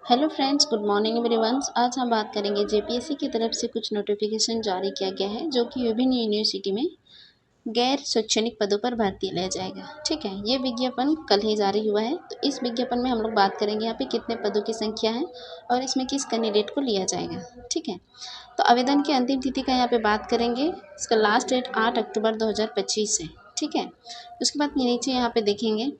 Hello friends, good morning everyone. आज हम बात करेंगे जेपीएससी की तरफ से कुछ नोटिफिकेशन जारी किया गया है जो कि विभिन्न यूनिवर्सिटी में गैर शैक्षणिक पदों पर भर्ती लिया जाएगा। ठीक है, ये विज्ञापन कल ही जारी हुआ है। तो इस विज्ञापन में हम लोग बात करेंगे यहाँ पे कितने पदों की संख्या है और इसमें किस कैंडिडेट को लिया जाएगा। ठीक है, तो आवेदन की अंतिम तिथि का यहाँ पे बात करेंगे। इसका लास्ट डेट 8 अक्टूबर 2025 है। ठीक है, उसके बाद नीचे यहाँ पे देखेंगे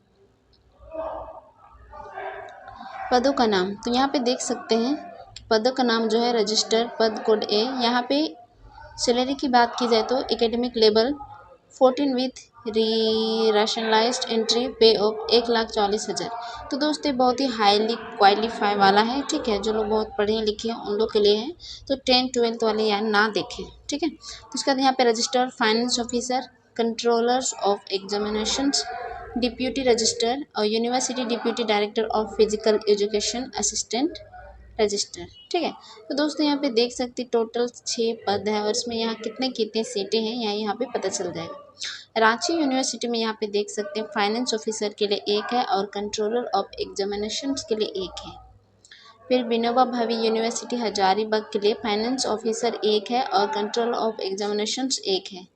पदों का नाम। तो यहाँ पे देख सकते हैं कि पदों का नाम जो है रजिस्टर पद कोड ए। यहाँ पे सैलरी की बात की जाए तो एकेडमिक लेवल 14 विथ रेशनलाइज्ड एंट्री पे ऑफ 1,40,000। तो दोस्तों ये बहुत ही हाईली क्वालिफाई वाला है। ठीक है, जो लोग बहुत पढ़े लिखे हैं उन लोग के लिए है। तो 10-12 वाले यहाँ ना देखें। ठीक है, तो उसके बाद यहाँ पे register finance officer, controllers of examinations, deputy register और university deputy director of physical education assistant register. ठीक है, तो दोस्तों यहाँ पे देख सकते टोटल 6 पद है और इसमें यहाँ कितने कितने सीटें हैं यहाँ पे पता चल जाएगा। रांची यूनिवर्सिटी में यहाँ पे देख सकते हैं फाइनेंस ऑफिसर के लिए 1 है और कंट्रोलर ऑफ एग्जामिनेशन के लिए 1 है। फिर विनोबा भावे यूनिवर्सिटी हजारीबाग के लिए फाइनेंस ऑफिसर 1 है और कंट्रोलर ऑफ एग्जामिनेशन 1 है।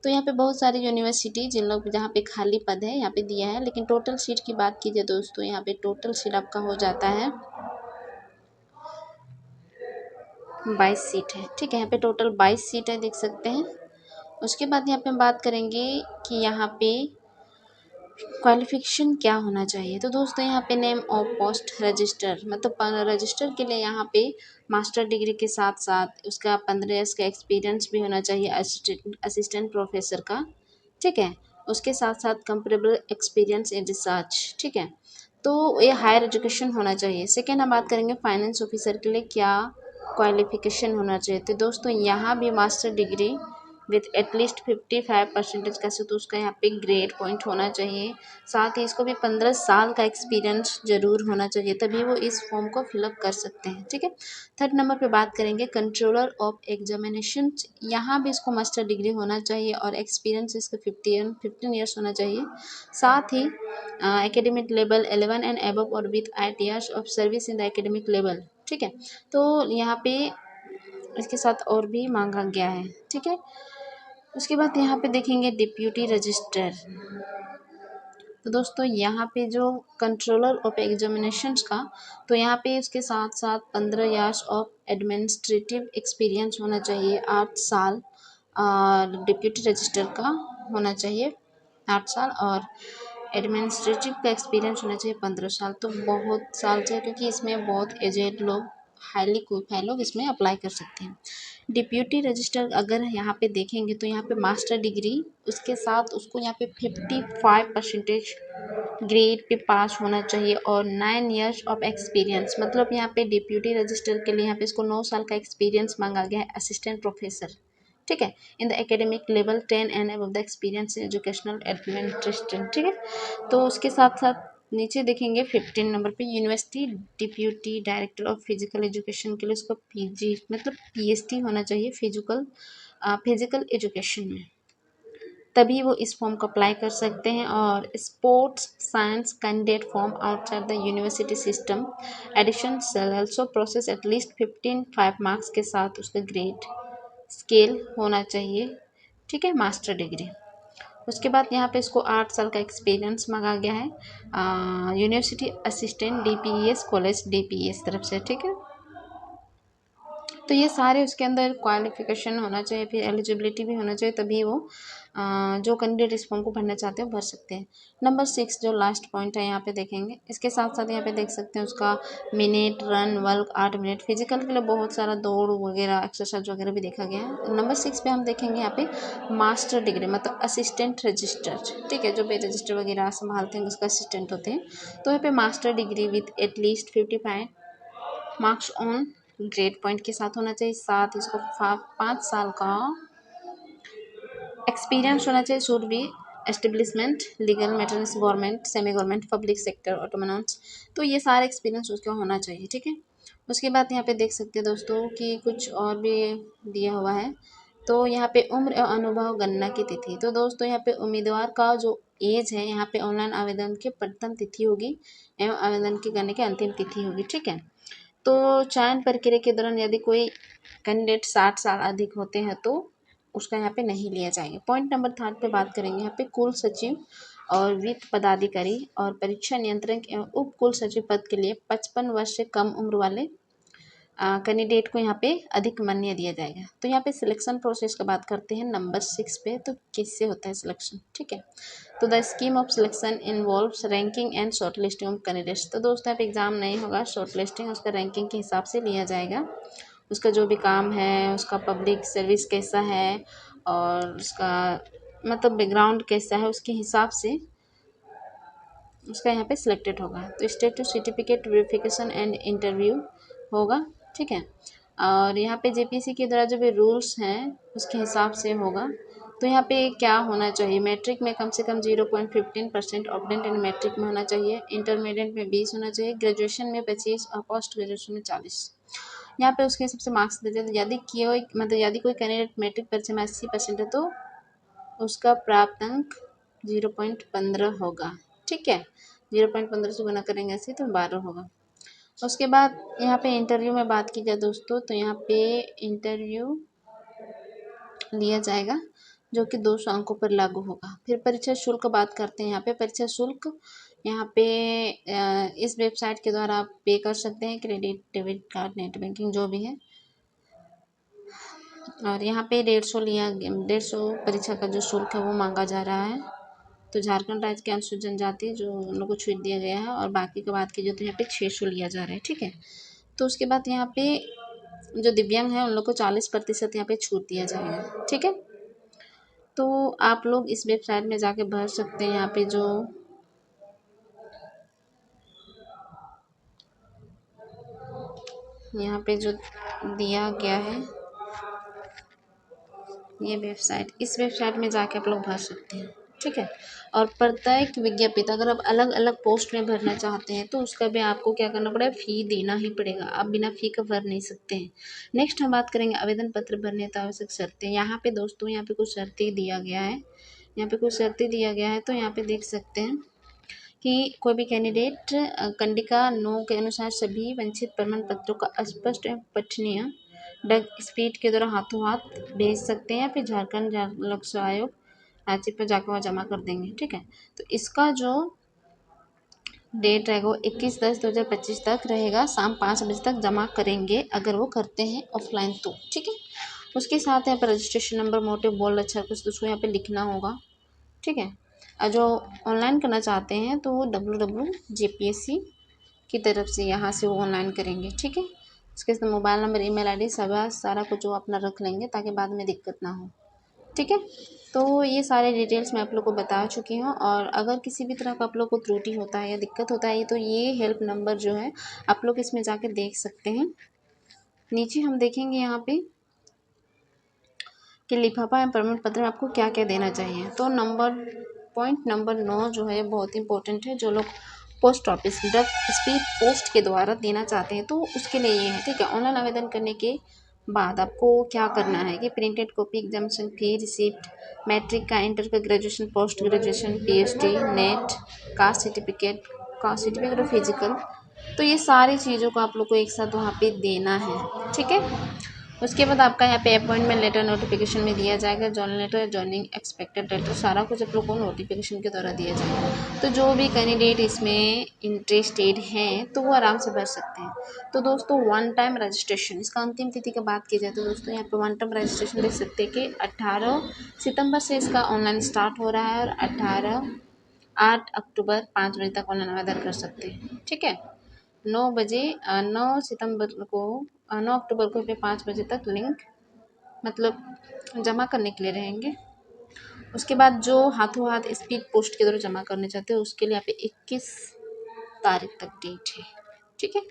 तो यहाँ पे बहुत सारी यूनिवर्सिटी जिन लोग जहाँ पे खाली पद है यहाँ पे दिया है। लेकिन टोटल सीट की बात कीजिए दोस्तों, यहाँ पे टोटल सीट आपका हो जाता है 22 सीट है। ठीक है, यहाँ पे टोटल 22 सीट है, देख सकते हैं। उसके बाद यहाँ पे हम बात करेंगे कि यहाँ पे क्वालिफिकेशन क्या होना चाहिए। तो दोस्तों यहाँ पे नेम ऑफ पोस्ट रजिस्टर, मतलब रजिस्टर के लिए यहाँ पे मास्टर डिग्री के साथ साथ उसका 15 ईयर्स का एक्सपीरियंस भी होना चाहिए असिस्टेंट प्रोफेसर का। ठीक है, उसके साथ साथ कंपेरेबल एक्सपीरियंस इन रिसर्च। ठीक है, तो ये हायर एजुकेशन होना चाहिए। सेकेंड हम बात करेंगे फाइनेंस ऑफिसर के लिए क्या क्वालिफिकेशन होना चाहिए। तो दोस्तों यहाँ भी मास्टर डिग्री विथ एटलीस्ट 55% का से तो उसका यहाँ पे ग्रेड पॉइंट होना चाहिए। साथ ही इसको भी 15 साल का एक्सपीरियंस जरूर होना चाहिए, तभी वो इस फॉर्म को फिलअप कर सकते हैं। ठीक है, थर्ड नंबर पे बात करेंगे कंट्रोलर ऑफ एग्जामिनेशन। यहाँ भी इसको मास्टर डिग्री होना चाहिए और एक्सपीरियंस इसका 15 ईयर्स होना चाहिए। साथ ही एकेडमिक लेवल 11 एंड एबव और with 8 years of service in the academic level. ठीक है, तो यहाँ पे इसके साथ और भी मांगा गया है। ठीक है, उसके बाद यहाँ पे देखेंगे डिप्यूटी रजिस्टर। तो दोस्तों यहाँ पे जो कंट्रोलर ऑफ एग्जामिनेशंस का, तो यहाँ पे इसके साथ साथ 15 ईयर्स ऑफ एडमिनिस्ट्रेटिव एक्सपीरियंस होना चाहिए, 8 साल और डिप्यूटी रजिस्टर का होना चाहिए 8 साल और एडमिनिस्ट्रेटिव का एक्सपीरियंस होना चाहिए 15 साल। तो बहुत साल चाहिए क्योंकि इसमें बहुत एजेड लोग, हाईली क्वालिफाइड लोग इसमें अप्लाई कर सकते हैं। डिप्यूटी रजिस्टर अगर यहाँ पे देखेंगे तो यहाँ पे मास्टर डिग्री उसके साथ उसको यहाँ पे 55% ग्रेड पे पास होना चाहिए और 9 ईयर्स ऑफ एक्सपीरियंस। मतलब यहाँ पे डिप्यूटी रजिस्टर के लिए यहाँ पे इसको 9 साल का एक्सपीरियंस मांगा गया है असिस्टेंट प्रोफेसर। ठीक है, in the academic level 10 and above the experience in educational administration. ठीक है, तो उसके साथ साथ नीचे देखेंगे 15 नंबर पे university deputy director of physical education के लिए उसको पीजी मतलब पीएचडी होना चाहिए फिजिकल एजुकेशन में, तभी वो इस फॉर्म को अप्लाई कर सकते हैं। और sports science candidate from outside the university system admission cell also process at least 15 marks के साथ उसका ग्रेड स्केल होना चाहिए। ठीक है, मास्टर डिग्री। उसके बाद यहाँ पे इसको 8 साल का एक्सपीरियंस मांगा गया है university assistant DPS college DPS तरफ से। ठीक है, तो ये सारे उसके अंदर क्वालिफिकेशन होना चाहिए, फिर एलिजिबिलिटी भी होना चाहिए, तभी वो जो कैंडिडेट इस फॉर्म को भरना चाहते हैं भर सकते हैं। नंबर 6 जो लास्ट पॉइंट है यहाँ पे देखेंगे, इसके साथ साथ यहाँ पे देख सकते हैं उसका minute run work 8 minute. Physical के लिए बहुत सारा दौड़ वगैरह एक्सरसाइज वगैरह भी देखा गया है। नंबर 6 पे हम देखेंगे यहाँ पे मास्टर डिग्री मतलब असिस्टेंट रजिस्टर। ठीक है, जो भी रजिस्टर वगैरह संभालते हैं उसका असिस्टेंट होते हैं। तो यहाँ पे master degree with at least 55 marks on grade point के साथ होना चाहिए। साथ इसको 5 साल का एक्सपीरियंस होना चाहिए। Should be establishment legal matters government semi government public sector autonomous. तो ये सारे एक्सपीरियंस उसका होना चाहिए। ठीक है, उसके बाद यहाँ पे देख सकते हैं दोस्तों कि कुछ और भी दिया हुआ है। तो यहाँ पे उम्र और अनुभव गणना की तिथि। तो दोस्तों यहाँ पे उम्मीदवार का जो एज है यहाँ पे ऑनलाइन आवेदन की प्रथम तिथि होगी एवं आवेदन के करने की अंतिम तिथि होगी। ठीक है, तो चयन प्रक्रिया के दौरान यदि कोई कैंडिडेट 60 साल अधिक होते हैं तो उसका यहाँ पे नहीं लिया जाएगा। पॉइंट नंबर 3 पे बात करेंगे यहाँ पे कुल सचिव और वित्त पदाधिकारी और परीक्षा नियंत्रक एवं उप कुल सचिव पद के लिए 55 वर्ष से कम उम्र वाले कैंडिडेट को यहाँ पे अधिक मान्य दिया जाएगा। तो यहाँ पे सिलेक्शन प्रोसेस का बात करते हैं नंबर 6 पे, तो किससे होता है सिलेक्शन। ठीक है, तो the scheme of selection involves ranking and short listing of candidates. तो दोस्तों यहाँ पे एग्जाम नहीं होगा, शॉर्ट लिस्टिंग उसका रैंकिंग के हिसाब से लिया जाएगा। उसका जो भी काम है, उसका पब्लिक सर्विस कैसा है और उसका मतलब बैकग्राउंड कैसा है, उसके हिसाब से उसका यहाँ पे सिलेक्टेड होगा। तो status certificate verification and interview होगा। ठीक है, और यहाँ पे जेपीसी के द्वारा जो भी रूल्स हैं उसके हिसाब से होगा। तो यहाँ पे क्या होना चाहिए, मैट्रिक में कम से कम 0.15% ऑब्डेंट एंड मैट्रिक में होना चाहिए, इंटरमीडिएट में 20 होना चाहिए, ग्रेजुएशन में 25 और पोस्ट ग्रेजुएशन में 40। यहाँ पे उसके हिसाब से मार्क्स देते हैं। यदि कोई कैंडिडेट मैट्रिक परीक्षा में 80% है तो उसका प्राप्त अंक 0.15 होगा। ठीक है, 0.15 से गुना करेंगे ऐसे तो 12 होगा। उसके बाद यहाँ पे इंटरव्यू में बात की जाए दोस्तों, तो यहाँ पे इंटरव्यू लिया जाएगा जो कि 200 अंकों पर लागू होगा। फिर परीक्षा शुल्क बात करते हैं। यहाँ पे परीक्षा शुल्क यहाँ पे इस वेबसाइट के द्वारा आप पे कर सकते हैं, credit debit card net banking जो भी है। और यहाँ पे 150 परीक्षा का जो शुल्क है वो मांगा जा रहा है। तो झारखंड राज्य के अनुसूचित जनजाति जो उन लोगों को छूट दिया गया है, और बाकी का बात कीजिए तो यहाँ पे 600 लिया जा रहा है। ठीक है, तो उसके बाद यहाँ पे जो दिव्यांग है उन लोग को 40% यहाँ पे छूट दिया जाएगा। ठीक है, तो आप लोग इस वेबसाइट में जाके भर सकते हैं। यहाँ पे जो दिया गया है ये वेबसाइट, इस वेबसाइट में जाके आप लोग भर सकते हैं। ठीक है, और प्रत्येक विज्ञापित अगर आप अलग अलग पोस्ट में भरना चाहते हैं तो उसका भी आपको क्या करना पड़ेगा, फ़ी देना ही पड़ेगा। आप बिना फ़ी का भर नहीं सकते हैं। नेक्स्ट हम बात करेंगे आवेदन पत्र भरने तो आवश्यक शर्तें। यहाँ पे दोस्तों यहाँ पे कुछ शर्तें दिया गया है, तो यहाँ पे देख सकते हैं कि कोई भी कैंडिडेट कंडिका 9 के अनुसार सभी वंचित प्रमाण पत्रों का स्पष्ट एवं पठनीय डग स्पीड के द्वारा हाथों हाथ भेज सकते हैं, फिर झारखंड लोक सेवा आयोग रांची पर जाकर वह जमा कर देंगे। ठीक है, तो इसका जो डेट रहेगा वो 21/10/2025 तक रहेगा, शाम 5 बजे तक जमा करेंगे अगर वो करते हैं ऑफलाइन तो। ठीक है, उसके साथ यहाँ पर रजिस्ट्रेशन नंबर मोटे बोल्ड अक्षर कुछ उसको यहाँ पे लिखना होगा। ठीक है, और जो ऑनलाइन करना चाहते हैं तो वो www.jpsc की तरफ से यहाँ से वो ऑनलाइन करेंगे। ठीक है, उसके साथ मोबाइल नंबर ईमेल आईडी सारा कुछ वो अपना रख लेंगे ताकि बाद में दिक्कत ना हो। ठीक है, तो ये सारे डिटेल्स मैं आप लोग को बता चुकी हूँ, और अगर किसी भी तरह का आप लोग को त्रुटि होता है या दिक्कत होता है तो ये हेल्प नंबर जो है आप लोग इसमें जाके देख सकते हैं। नीचे हम देखेंगे यहाँ पे कि लिफाफा या प्रमाण पत्र में आपको क्या क्या देना चाहिए। तो पॉइंट नंबर 9 जो है बहुत इंपॉर्टेंट है। जो लोग पोस्ट ऑफिस डाक स्पीड पोस्ट के द्वारा देना चाहते हैं तो उसके लिए ये है। ठीक है, ऑनलाइन आवेदन करने के बाद आपको क्या करना है कि printed copy, examination fee receipt, matric का, इंटर का, graduation, post graduation, PhD, net, caste certificate और फिजिकल, तो ये सारी चीज़ों को आप लोग को एक साथ वहाँ पे देना है। ठीक है, उसके बाद आपका यहाँ पे अपॉइंटमेंट लेटर नोटिफिकेशन में दिया जाएगा, joining letter, joining expected letter, सारा कुछ आप लोग को नोटिफिकेशन के द्वारा दिया जाएगा। तो जो भी कैंडिडेट इसमें इंटरेस्टेड हैं तो वो आराम से भर सकते हैं। तो दोस्तों वन टाइम रजिस्ट्रेशन, इसका अंतिम तिथि की बात की जाए तो दोस्तों यहाँ पे वन टाइम रजिस्ट्रेशन देख सकते हैं कि 18 सितंबर से इसका ऑनलाइन स्टार्ट हो रहा है, और 8 अक्टूबर 5 बजे तक ऑनलाइन आवेदन कर सकते हैं। ठीक है, 9 अक्टूबर को फिर 5 बजे तक लिंक मतलब जमा करने के लिए रहेंगे। उसके बाद जो हाथों हाथ स्पीड पोस्ट के द्वारा जमा करने चाहते हैं उसके लिए यहाँ पे 21 तारीख तक डेट है। ठीक है,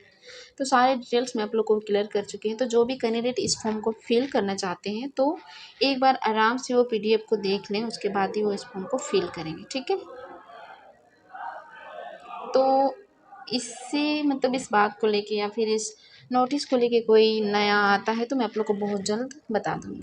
तो सारे डिटेल्स मैं आप लोग को क्लियर कर चुकी हूँ। तो जो भी कैंडिडेट इस फॉर्म को फिल करना चाहते हैं तो एक बार आराम से वो PDF को देख लें, उसके बाद ही वो इस फॉर्म को फिल करेंगे। ठीक है, तो इससे मतलब इस बात को लेके या फिर इस नोटिस को लेके कोई नया आता है तो मैं आप लोग को बहुत जल्द बता दूँगी।